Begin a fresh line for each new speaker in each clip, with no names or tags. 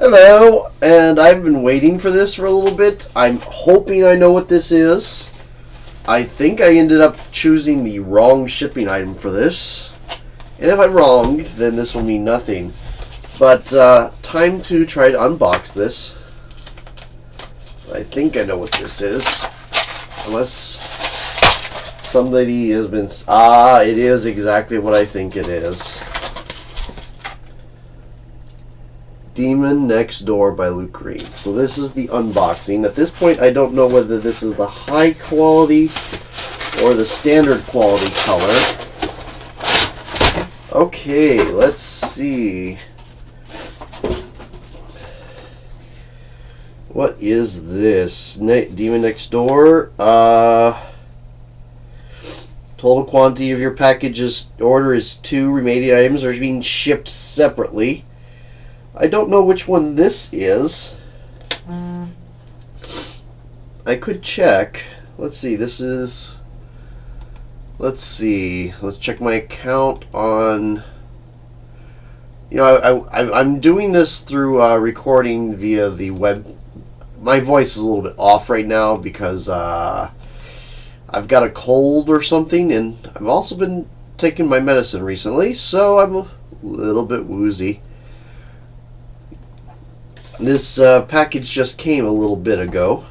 Hello, and I've been waiting for this for a little bit. I'm hoping I know what this is. I think I ended up choosing the wrong shipping item for this. And if I'm wrong, then this will mean nothing. But time to try to unbox this. I think I know what this is. Unless somebody has been... it is exactly what I think it is. Demon Next Door by Luke Green. So this is the unboxing. At this point, I don't know whether this is the high quality or the standard quality color. Okay, let's see. What is this? Demon Next Door. Total quantity of your package's order is 2. Remaining items are being shipped separately. I don't know which one this is. I could check. Let's see. This is... Let's see. Let's check my account on... You know, I'm doing this through recording via the web. My voice is a little bit off right now because I've got a cold or something, and I've also been taking my medicine recently, so I'm a little bit woozy. This package just came a little bit ago.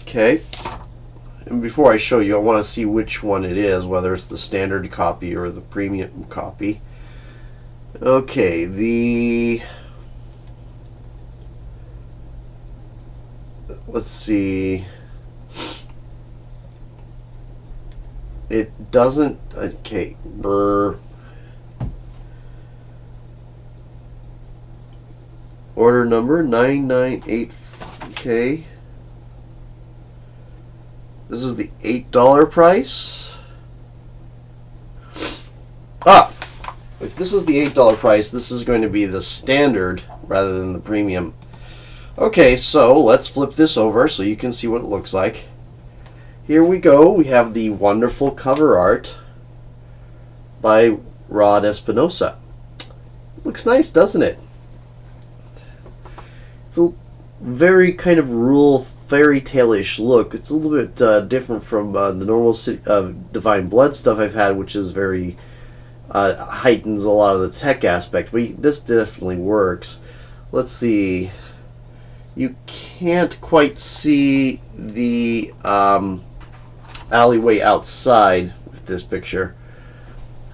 Okay. And before I show you, I want to see which one it is, whether it's the standard copy or the premium copy. Okay, let's see. It doesn't... Okay. Order number 998. Okay. This is the $8 price. If this is the $8 price, this is going to be the standard rather than the premium. Okay, so let's flip this over so you can see what it looks like. Here we go. We have the wonderful cover art by Rod Espinosa. Looks nice, doesn't it? It's a very kind of rural fairy tale-ish look. It's a little bit different from the normal Divine Blood stuff I've had, which is very heightens a lot of the tech aspect. But this definitely works. Let's see. You can't quite see the alleyway outside with this picture.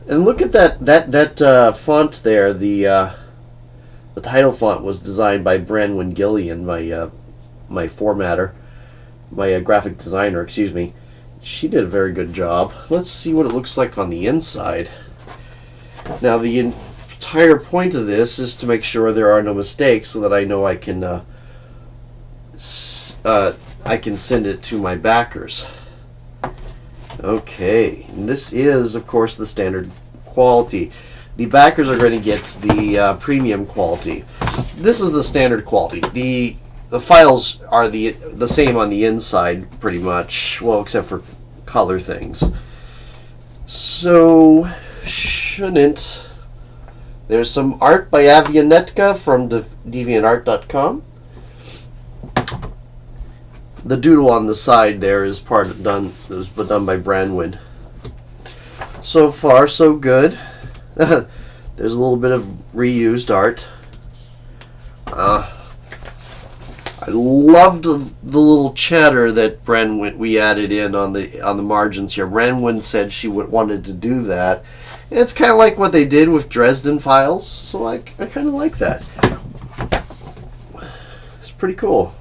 And look at that font there. The title font was designed by Branwen Gillian, my formatter, my graphic designer, excuse me. She did a very good job. Let's see what it looks like on the inside. Now, the entire point of this is to make sure there are no mistakes, so that I know I can send it to my backers. Okay, and this is, of course, the standard quality. The backers are going to get the premium quality. This is the standard quality. The files are the same on the inside, pretty much. Well, except for color things. So, shouldn't... There's some art by Avianetka from DeviantArt.com. The doodle on the side there is done by Branwen. So far, so good. There's a little bit of reused art. I loved the little chatter that we added in on the margins here. Branwen said she wanted to do that. And it's kind of like what they did with Dresden Files, so I kind of like that. It's pretty cool.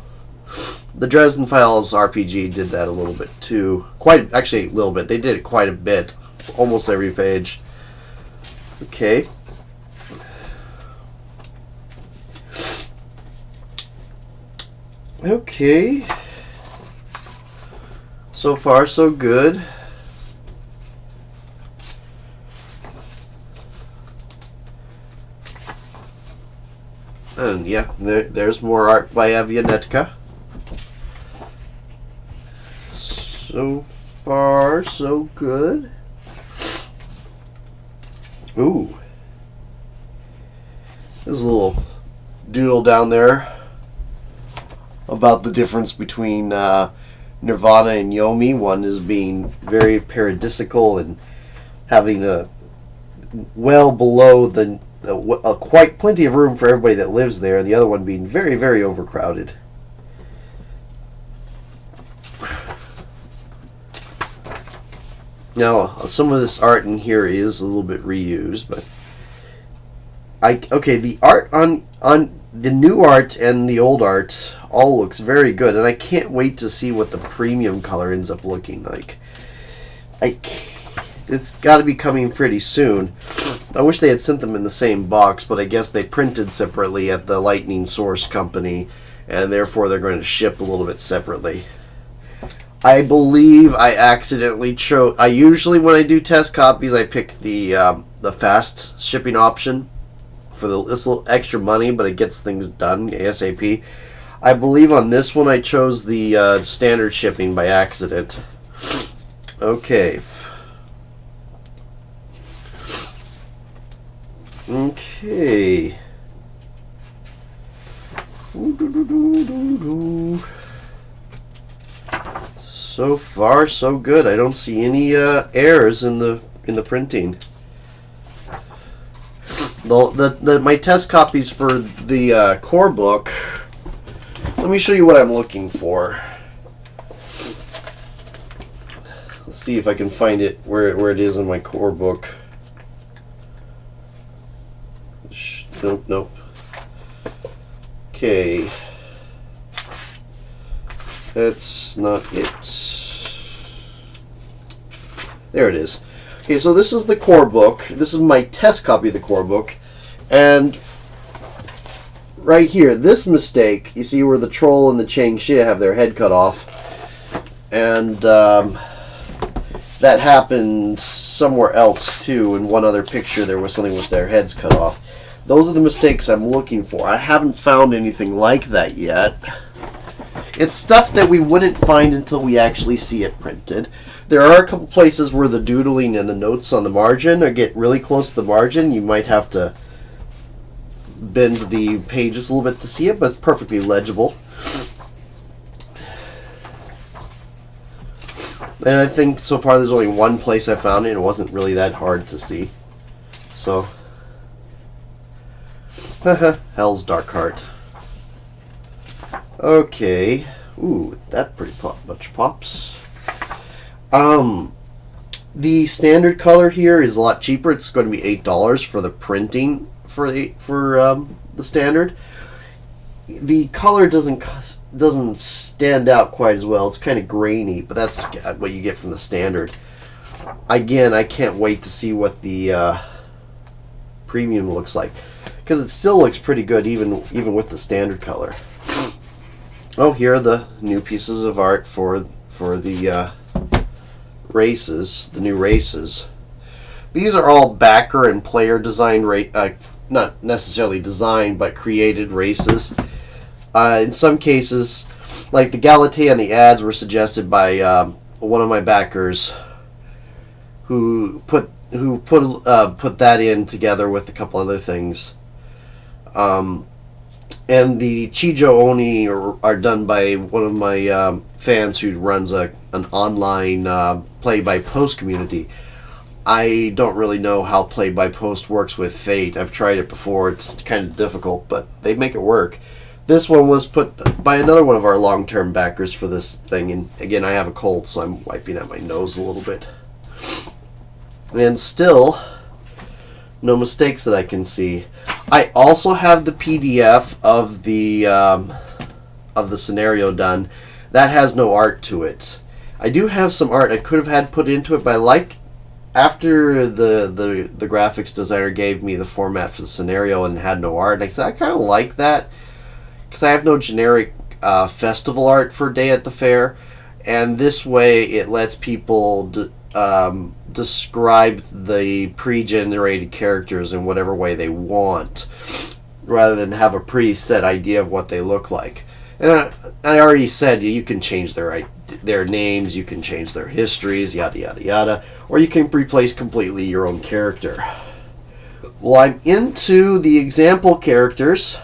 The Dresden Files RPG did that a little bit too. Actually, a little bit. They did it quite a bit. Almost every page. Okay. Okay. So far, so good. And yeah, there's more art by Avianetka. So far, so good. Ooh. There's a little doodle down there about the difference between Nirvana and Yomi. One is being very paradisical and having a well below the quite plenty of room for everybody that lives there, and the other one being very, very overcrowded. Now, some of this art in here is a little bit reused, but the art on the new art and the old art all looks very good, and I can't wait to see what the premium color ends up looking like. It's got to be coming pretty soon. I wish they had sent them in the same box, but I guess they printed separately at the Lightning Source company, and therefore they're going to ship a little bit separately. I believe I accidentally chose. I usually, when I do test copies, I pick the fast shipping option for this little extra money, but it gets things done ASAP. I believe on this one I chose the standard shipping by accident. Okay. Okay. So far, so good. I don't see any errors in the printing. My test copies for the core book. Let me show you what I'm looking for. Let's see if I can find it where it is in my core book. Nope. Okay. That's not it. There it is. Okay, so this is the core book. This is my test copy of the core book. And right here, this mistake, you see where the troll and the Changxia have their head cut off. And that happened somewhere else too. In one other picture, there was something with their heads cut off. Those are the mistakes I'm looking for. I haven't found anything like that yet. It's stuff that we wouldn't find until we actually see it printed. There are a couple places where the doodling and the notes on the margin get really close to the margin. You might have to bend the pages a little bit to see it, but it's perfectly legible. And I think so far there's only one place I found it, and it wasn't really that hard to see. So, Hell's Dark Heart. Okay. Ooh, that pretty much pops. The standard color here is a lot cheaper. It's going to be $8 for the printing for the standard. The color doesn't stand out quite as well. It's kind of grainy, but that's what you get from the standard. Again, I can't wait to see what the premium looks like, because it still looks pretty good even with the standard color. Oh, here are the new pieces of art for the races, the new races. These are all backer and player designed, not necessarily designed, but created races. In some cases, like the Galatea and the ads were suggested by one of my backers, who put that in together with a couple other things. And the Chijo Oni are done by one of my fans who runs an online play-by-post community. I don't really know how play-by-post works with Fate. I've tried it before. It's kind of difficult, but they make it work. This one was put by another one of our long-term backers for this thing. And again, I have a cold, so I'm wiping at my nose a little bit. And still, no mistakes that I can see. I also have the PDF of the scenario done. That has no art to it. I do have some art I could have had put into it, but I like, after the graphics designer gave me the format for the scenario and had no art, and I said I kind of like that, because I have no generic festival art for Day at the Fair, and this way it lets people describe the pre-generated characters in whatever way they want, rather than have a preset idea of what they look like. And I already said you can change their names, you can change their histories, yada yada yada, or you can replace completely your own character. Well, I'm into the example characters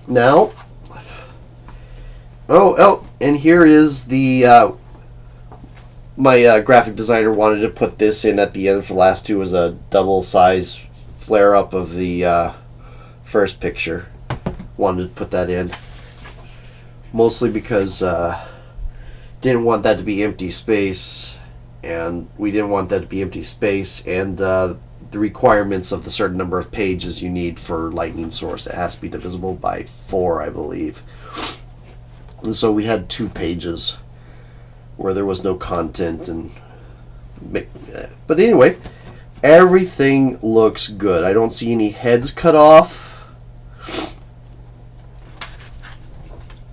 now. Oh, and here is the my graphic designer wanted to put this in at the end for the last two as a double size flare up of the first picture. Wanted to put that in mostly because didn't want that to be empty space, and we didn't want that to be empty space, and the requirements of the certain number of pages you need for lightning source. It has to be divisible by 4, I believe. And so we had 2 pages where there was no content, and but anyway, everything looks good. I don't see any heads cut off.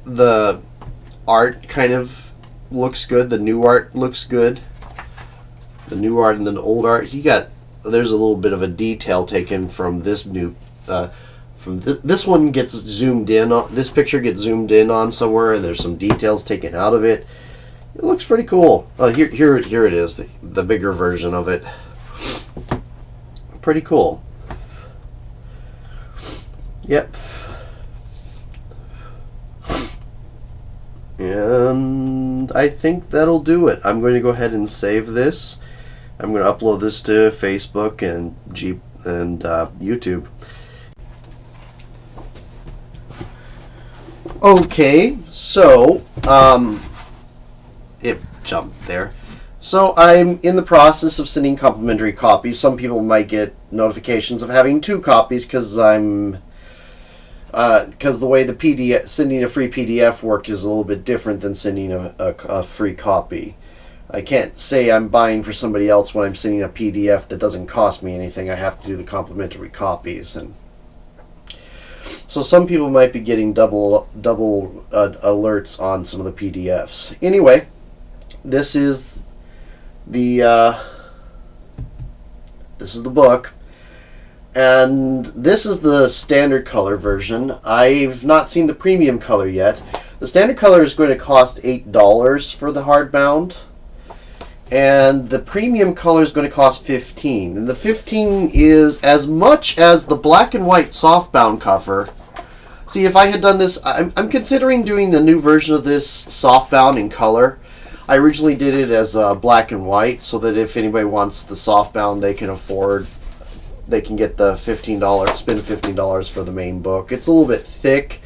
The art kind of looks good. The new art looks good. The new art and then the old art. There's a little bit of a detail taken from this new this one gets zoomed in on. This picture gets zoomed in on somewhere, and there's some details taken out of it. It looks pretty cool. Here it is, the bigger version of it. Pretty cool. Yep. And I think that'll do it. I'm going to go ahead and save this. I'm going to upload this to Facebook and YouTube. Okay, so it jumped there. So I'm in the process of sending complimentary copies. Some people might get notifications of having 2 copies because the way the PDF sending a free PDF work is a little bit different than sending a free copy. I can't say I'm buying for somebody else when I'm sending a PDF that doesn't cost me anything. I have to do the complimentary copies, and so some people might be getting double alerts on some of the PDFs. Anyway, this is the book, and this is the standard color version. I've not seen the premium color yet. The standard color is going to cost $8 for the hardbound, and the premium color is going to cost $15. And the $15 is as much as the black and white softbound cover. See, if I had done this, I'm considering doing a new version of this softbound in color. I originally did it as black and white, so that if anybody wants the softbound, they can get the $15, spend $15 for the main book. It's a little bit thick,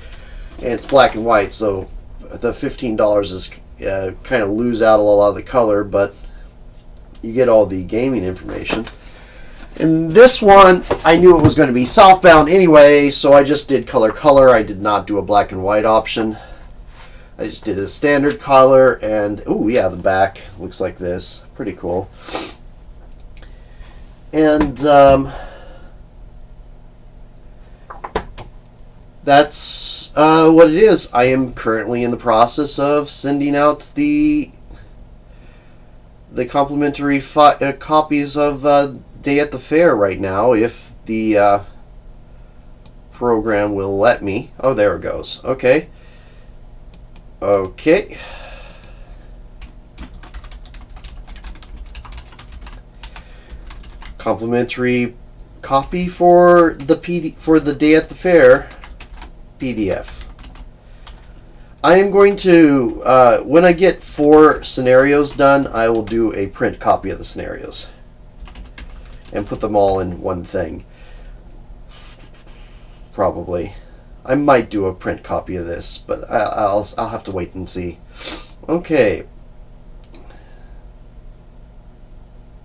and it's black and white, so the $15 is kind of lose out a lot of the color, but you get all the gaming information. And this one, I knew it was going to be softbound anyway, so I just did color. I did not do a black and white option. I just did a standard color, and oh yeah, the back looks like this. Pretty cool. And that's what it is. I am currently in the process of sending out the complimentary copies of Day at the Fair right now, if the program will let me. Oh, there it goes. Okay. Complimentary copy for the Day at the Fair PDF. I am going to when I get 4 scenarios done, I will do a print copy of the scenarios and put them all in one thing. Probably. I might do a print copy of this, but I'll have to wait and see. Okay.